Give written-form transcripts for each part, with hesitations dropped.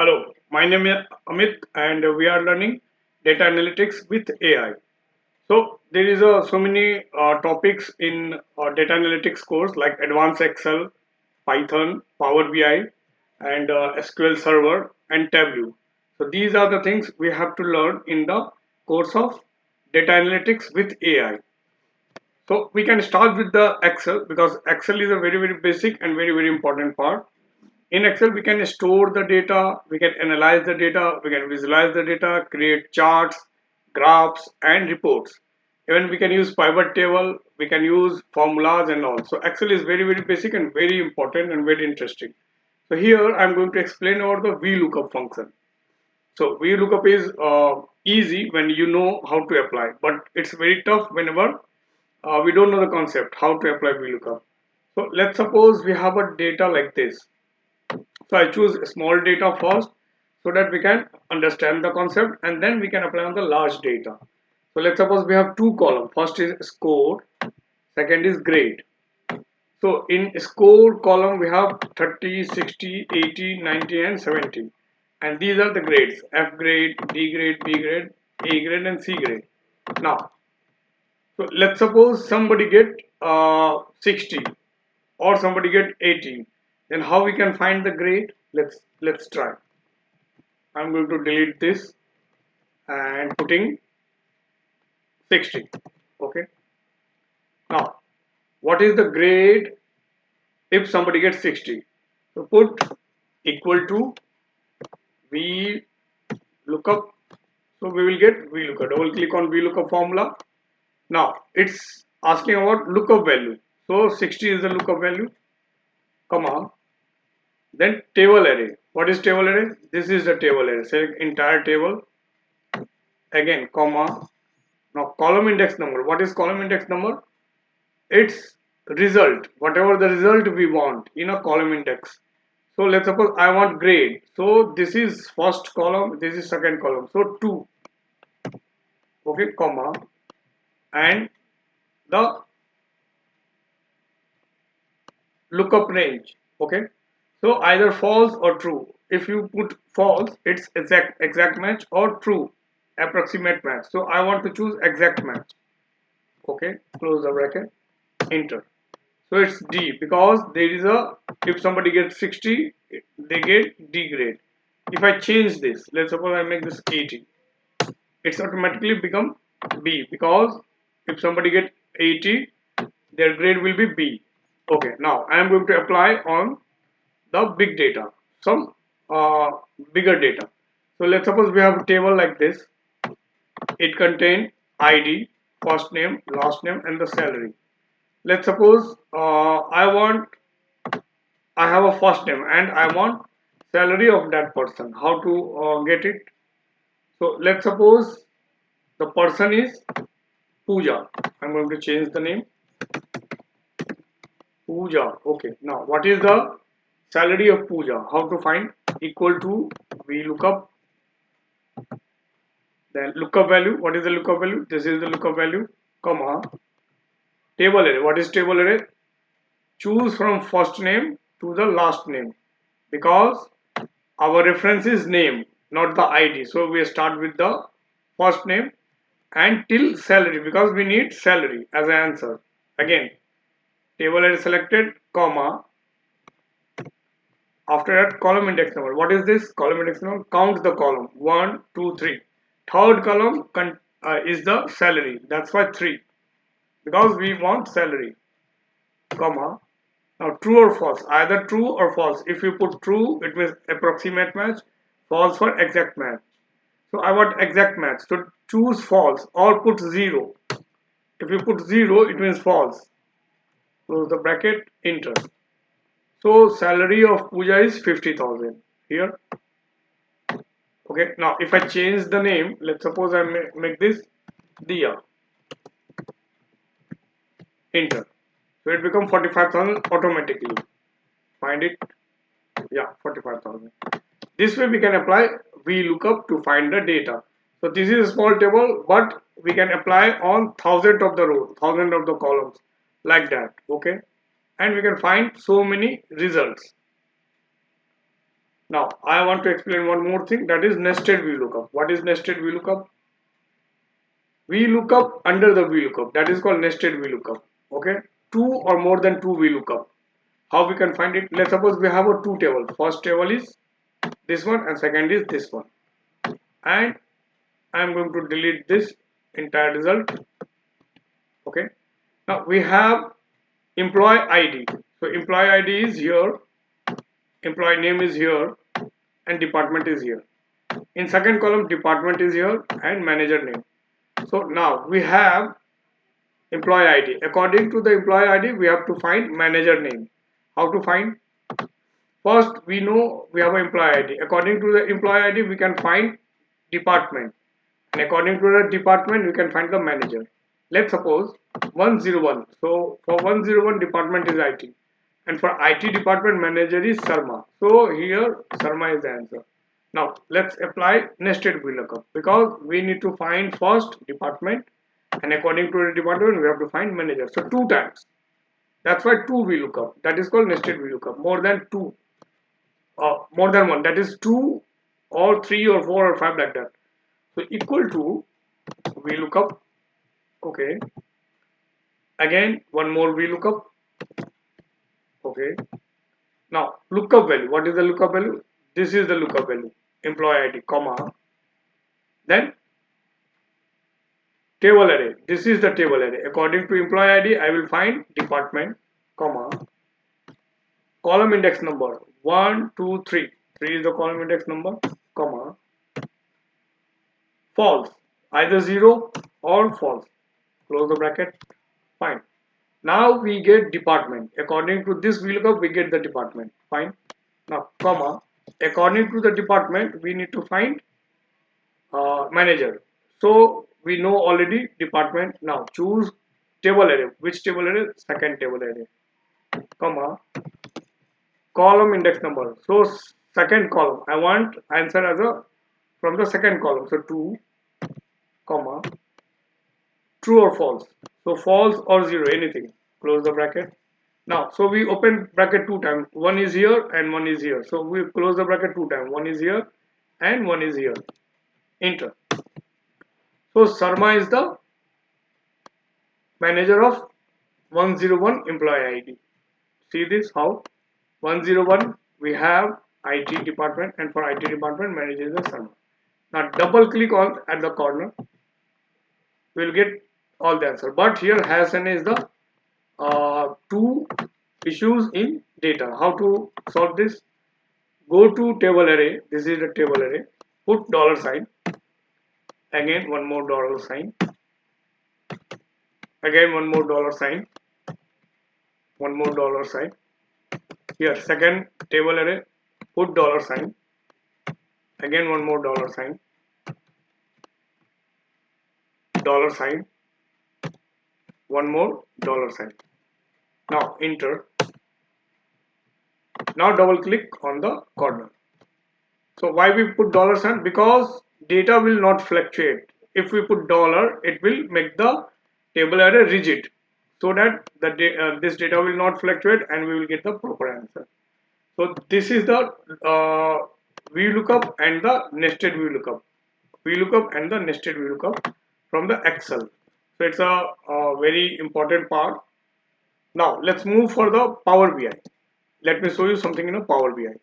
Hello, my name is Amit and we are learning data analytics with AI. So there is so many topics in data analytics course like Advanced Excel, Python, Power BI and SQL Server and Tableau. So these are the things we have to learn in the course of data analytics with AI. So we can start with the Excel because Excel is a very basic and very important part. In Excel, we can store the data, we can analyze the data, we can visualize the data, create charts, graphs, and reports. Even we can use pivot table, we can use formulas and all. So Excel is very basic and very important and very interesting. So here I'm going to explain about the VLOOKUP function. So VLOOKUP is easy when you know how to apply, but it's very tough whenever we don't know the concept, how to apply VLOOKUP. So let's suppose we have a data like this. So I choose small data first so that we can understand the concept and then we can apply on the large data. So let's suppose we have two columns. First is score, second is grade. So in score column we have 30, 60, 80, 90 and 70. And these are the grades: F grade, D grade, B grade, A grade and C grade. Now, so let's suppose somebody get 60 or somebody get 80. Then how we can find the grade? Let's try. I'm going to delete this and putting 60. Okay. Now, what is the grade if somebody gets 60? So put equal to V lookup. So we will get V lookup. Double click on V lookup formula. Now it's asking about lookup value. So 60 is the lookup value, comma. Then table array. What is table array? This is the table array. Select entire table. Again, comma. Now column index number. What is column index number? It's result, whatever the result we want in a column index. So let's suppose I want grade. So this is first column, this is second column. So 2, okay, comma, and the lookup range. Okay. So either false or true. If you put false, it's exact match, or true, approximate match. So I want to choose exact match. Okay, close the bracket, enter. So it's D because there is a, if somebody gets 60, they get D grade. If I change this, let's suppose I make this 80, it's automatically become B because if somebody get 80, their grade will be B. Okay, now I am going to apply on the big data, some bigger data. So let's suppose we have a table like this. It contains ID, first name, last name, and the salary. Let's suppose I have a first name and I want salary of that person. How to get it? So let's suppose the person is Pooja. I'm going to change the name Pooja. Okay. Now what is the salary of Pooja? How to find? Equal to we look up, then lookup value. What is the lookup value? This is the lookup value, comma, table array. What is table array? Choose from first name to the last name because our reference is name, not the ID. So we start with the first name and till salary because we need salary as an answer. Again, table is selected, comma. After that, column index number. What is this? Column index number. Count the column. 1, 2, 3. Third column is the salary. That's why 3 because we want salary, comma. Now true or false, either true or false. If you put true, it means approximate match, false for exact match. So I want exact match. So choose false or put 0. If you put 0, it means false. Close the bracket, enter. So salary of Pooja is 50,000 here. Okay, now if I change the name, let's suppose I make this Dia, enter. So it becomes 45,000 automatically. Find it, yeah, 45,000. This way we can apply VLOOKUP to find the data. So this is a small table, but we can apply on thousand of the rows, thousand of the columns, like that. Okay, and we can find so many results. Now I want to explain one more thing, that is nested VLOOKUP. What is nested VLOOKUP? VLOOKUP under the VLOOKUP, that is called nested VLOOKUP. Okay, two or more than two VLOOKUP. How we can find it? Let's suppose we have a two table. First table is this one and second is this one. And I am going to delete this entire result. Okay. Now we have employee ID. So employee ID is here, employee name is here, and department is here. In second column, department is here and manager name. So now we have employee ID. According to the employee ID, we have to find manager name. How to find? First, we know we have an employee ID. According to the employee ID, we can find department. And according to the department, we can find the manager. Let's suppose 101. So for 101 department is IT. And for IT department manager is Sarma. So here Sarma is the answer. Now let's apply nested VLOOKUP because we need to find first department and according to the department we have to find manager. So two times. That's why two VLOOKUP. That is called nested VLOOKUP. More than two, more than one. That is two or three or four or five like that. So equal to VLOOKUP. Okay. Again one more VLOOKUP. Okay. Now lookup value. What is the lookup value? This is the lookup value. Employee ID, comma. Then table array. This is the table array. According to employee ID, I will find department, comma. Column index number 1, 2, 3. 3 is the column index number, comma. False. Either 0 or false. Close the bracket. Fine. Now we get department. According to this VLOOKUP, we get the department. Fine. Now, comma. According to the department, we need to find manager. So we know already department. Now choose table array. Which table array? Second table array. Comma. Column index number. So second column. I want answer as a from the second column. So 2, comma. True or false. So false or 0. Anything. Close the bracket. Now, so we open bracket two times. One is here and one is here. So we close the bracket two times. One is here and one is here. Enter. So Sarma is the manager of 101 employee ID. See this how 101 we have IT department and for IT department manager is the Sarma. Now double click on at the corner. We will get all the answer. But here Hassan is the two issues in data. How to solve this? Go to table array. This is the table array. Put dollar sign. Again one more dollar sign. Again one more dollar sign. One more dollar sign. Here second table array. Put dollar sign. Again one more dollar sign. Dollar sign. One more dollar sign. Now enter. Now double click on the corner. So why we put dollar sign? Because data will not fluctuate. If we put dollar, it will make the table array rigid, so that this data will not fluctuate and we will get the proper answer. So this is the VLOOKUP and the nested VLOOKUP. VLOOKUP and the nested VLOOKUP from the Excel. So it's a very important part. Now let's move for the Power BI. Let me show you something in a Power BI.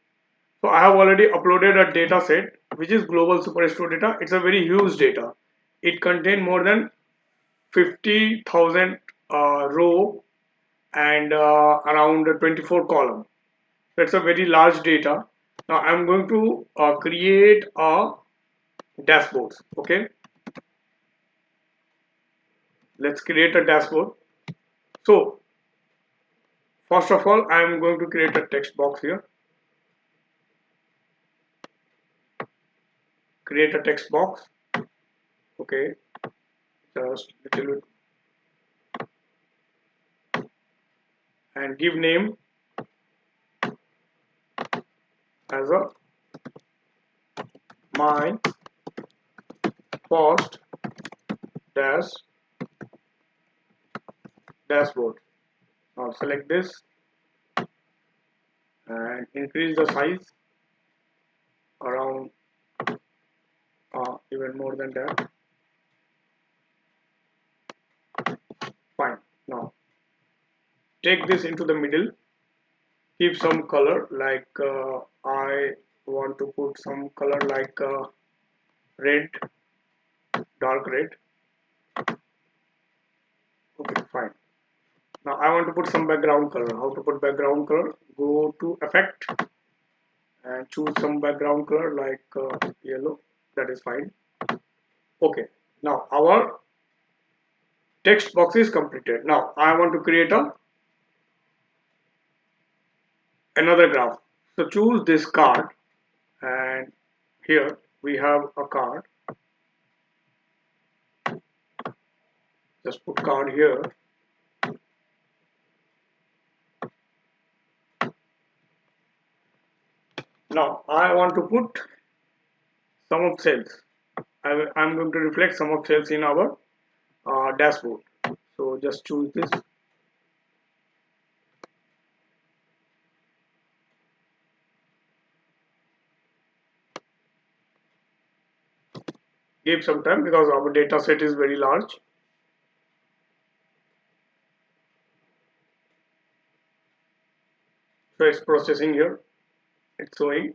So I have already uploaded a data set which is global superstore data. It's a very huge data. It contains more than 50,000 row and around 24 column. So it's a very large data. Now I'm going to create a dashboard. Okay, let's create a dashboard. So first of all, I'm going to create a text box here. Create a text box. Okay, just little bit and give name as a my first dashboard. Now select this and increase the size even more than that. Fine. Now take this into the middle, give some color like I want to put some color like red, dark red. Okay, fine. Now I want to put some background color. How to put background color? Go to effect and choose some background color like yellow. That is fine. Okay, now our text box is completed. Now I want to create another graph. So choose this card, and here we have a card. Just put card here. Now I want to put sum of sales. I'm going to reflect sum of sales in our dashboard. So just choose this. Give some time because our data set is very large. So it's processing here. It's showing.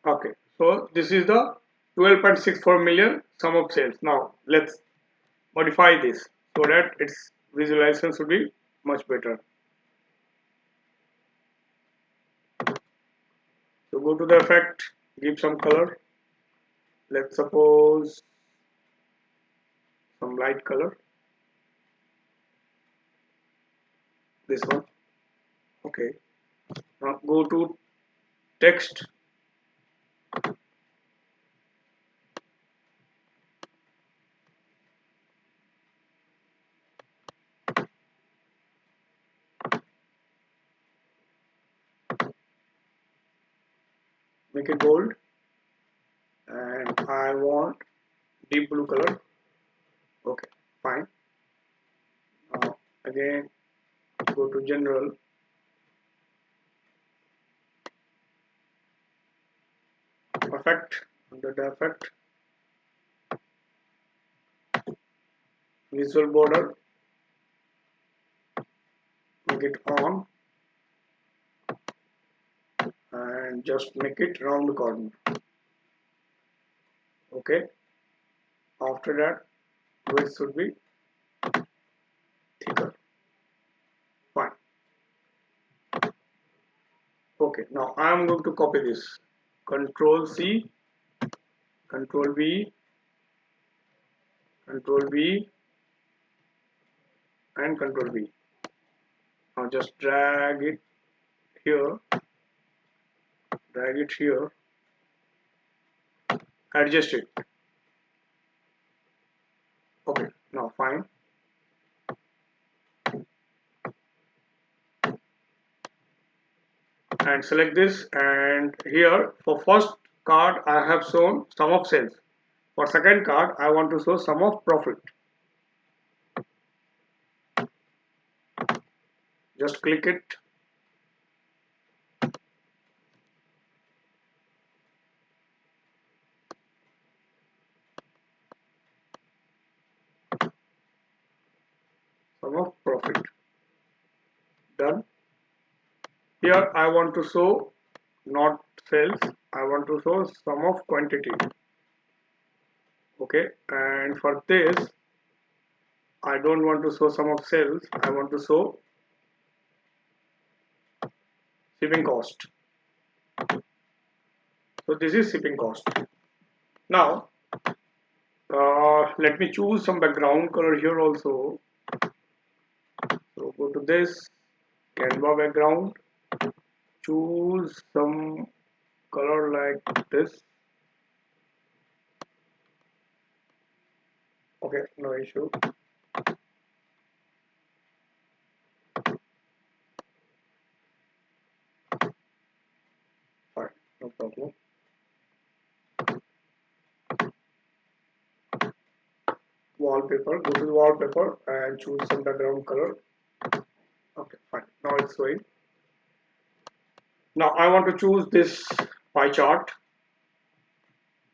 Okay, so this is the 12.64 million sum of sales. Now let's modify this so that its visualization should be much better. So go to the effect, give some color. Let's suppose some light color. This one. Okay. Now go to text. Make it bold. And I want deep blue color. Okay, fine. Now again go to general, effect, under the effect, visual border, make it on, and just make it round corner. Okay, after that width should be thicker. Fine. Okay, now I am going to copy this. Control C, Control V, Control V, and Control V. Now just drag it here, adjust it. Okay, now fine. And select this, and here for first card I have shown sum of sales. For second card I want to show sum of profit. Just click it. Sum of profit. Done. Here I want to show not sales, I want to show sum of quantity. Okay, and for this I don't want to show sum of sales, I want to show shipping cost. So this is shipping cost. Now let me choose some background color here also. So go to this Canva background, choose some color like this. Okay, no issue. Fine, no problem. wallpaper. Go to the wallpaper and choose some background color. Okay, fine. Now it's showing. Now I want to choose this pie chart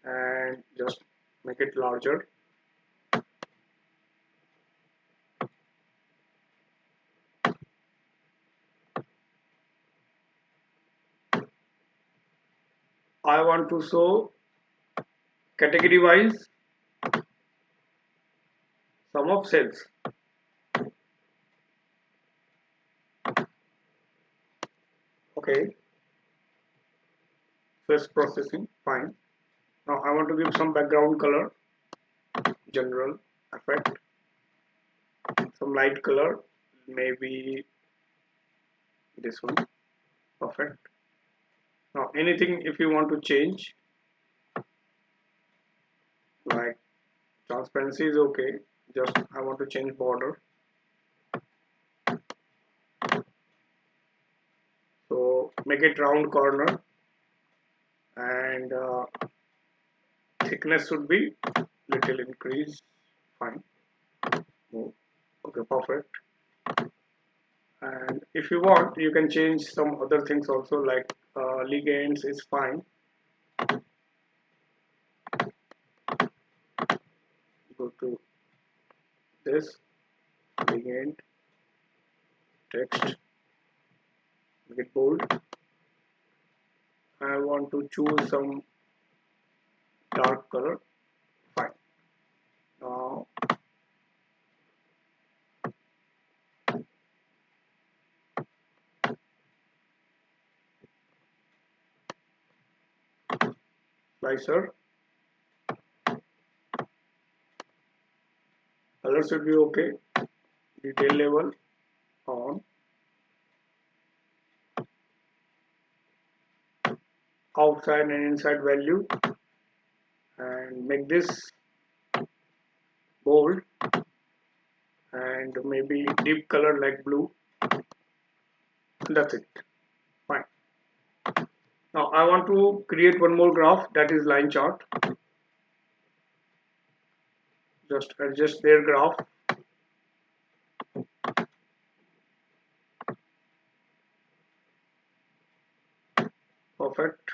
and just make it larger. I want to show category wise sum of sales. Okay, so it's processing. Fine. Now I want to give some background color, general effect, some light color, maybe this one. Perfect. Now anything if you want to change, like transparency is okay. Just I want to change border. So make it round corner and thickness should be little increase. Fine. Move. Okay, perfect. And if you want, you can change some other things also, like ligands is fine. Go to this ligand text, make it bold. I want to choose some dark color. Fine. Now slicer color should be okay. Detail level on. Outside and inside value, and make this bold and maybe deep color like blue. That's it. Fine. Now I want to create one more graph, that is line chart. Just adjust their graph. Perfect.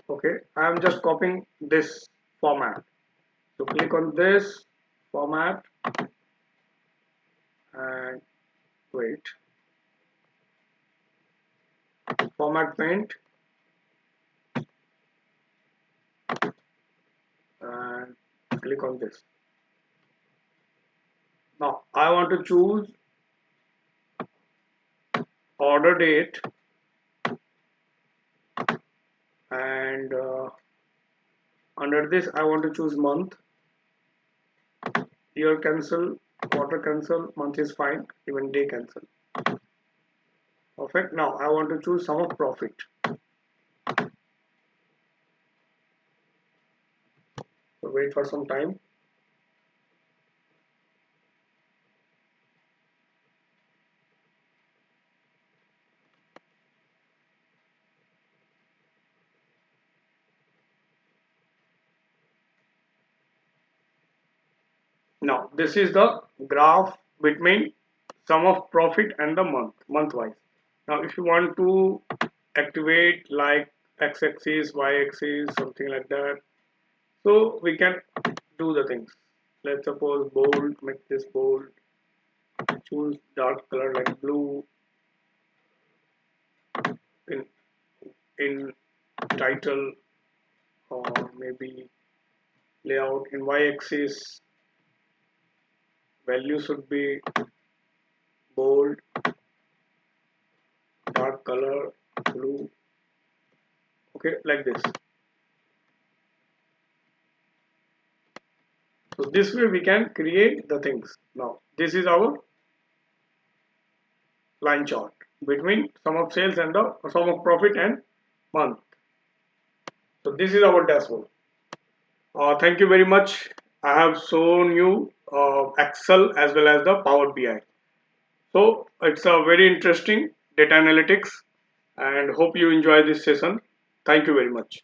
Okay, I am just copying this format. So click on this format and wait. Format paint and click on this. Now I want to choose order date and under this I want to choose month. Year cancel, quarter cancel, month is fine, even day cancel. Perfect. Now I want to choose sum of profit. So wait for some time. Now this is the graph between sum of profit and the month wise. Now if you want to activate like x-axis, y-axis, something like that, so we can do the things. Let's suppose bold, make this bold, choose dark color like blue. In title or maybe layout, in y-axis value should be bold, dark color, blue. Okay, like this. So this way we can create the things. Now this is our line chart between sum of sales and the sum of profit and month. So this is our dashboard. Thank you very much. I have shown you Excel as well as the Power BI. So it's a very interesting data analytics and hope you enjoy this session. Thank you very much.